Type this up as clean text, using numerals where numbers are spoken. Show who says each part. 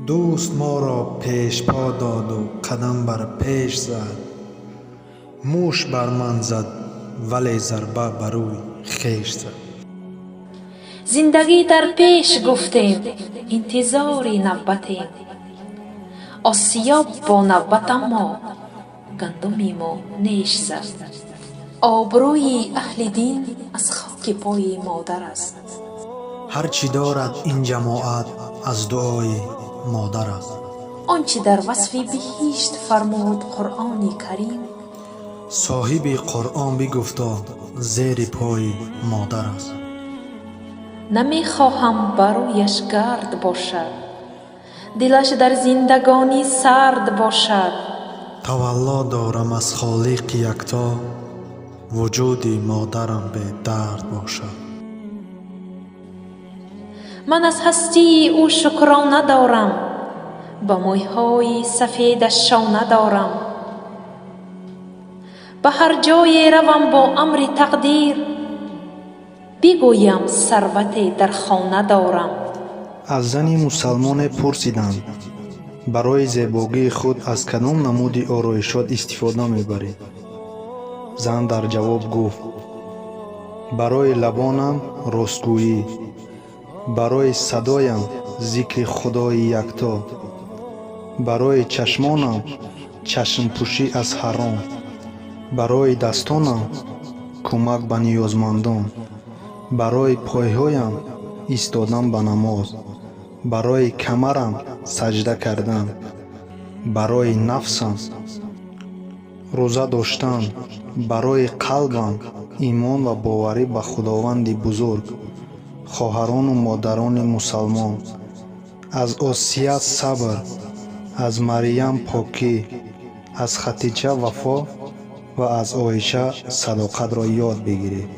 Speaker 1: دوست ما را پیش پا داد و قدم بر پیش زد. موش بر من زد ولی ضربه بر روی خویش زد.
Speaker 2: زندگی در پیش گفتیم انتظار نوبتیم. آسیاب با نوبت اما گندمی ما نیش زد. آبروی اهل دین از خاک پای مادر است.
Speaker 1: هرچی دارد این جماعت از دعای مادر است.
Speaker 2: آنچه در وصف بهشت فرمود قرآن کریم،
Speaker 1: صاحب قرآن بگفتا زیر پای مادر است.
Speaker 2: نمی خواهم برویش گرد باشد، دلش در زندگانی سرد باشد.
Speaker 1: تولا دارم از خالق یکتا، وجود مادرم به درد باشد.
Speaker 2: من از هستی او شکرانه دارم، به مویهای سفیدش شانه دارم. به هر جای روم با امر تقدیر، بگویم ثروت در خانه دارم.
Speaker 1: از زنی مسلمان پرسیدند برای زیبایی خود از کدام نمودی آرایشات استفاده میبرید؟ زن در جواب گفت برای لبانم راستگویی، برای صدایم ذکر خدای یکتا، برای چشمانم چشم پوشی از حرام، برای دستانم کمک به نیازمندان، برای پایهایم ایستادن به نماز، برای کمرم سجده کردن، برای نفسم روزه داشتن، برای قلبم ایمان و باوری به خداوند بزرگ. خواهران و مادران مسلمان، از آسیه صبر، از مریم پاکی، از خدیجه وفا و از عایشه صداقت را یاد بگیرید.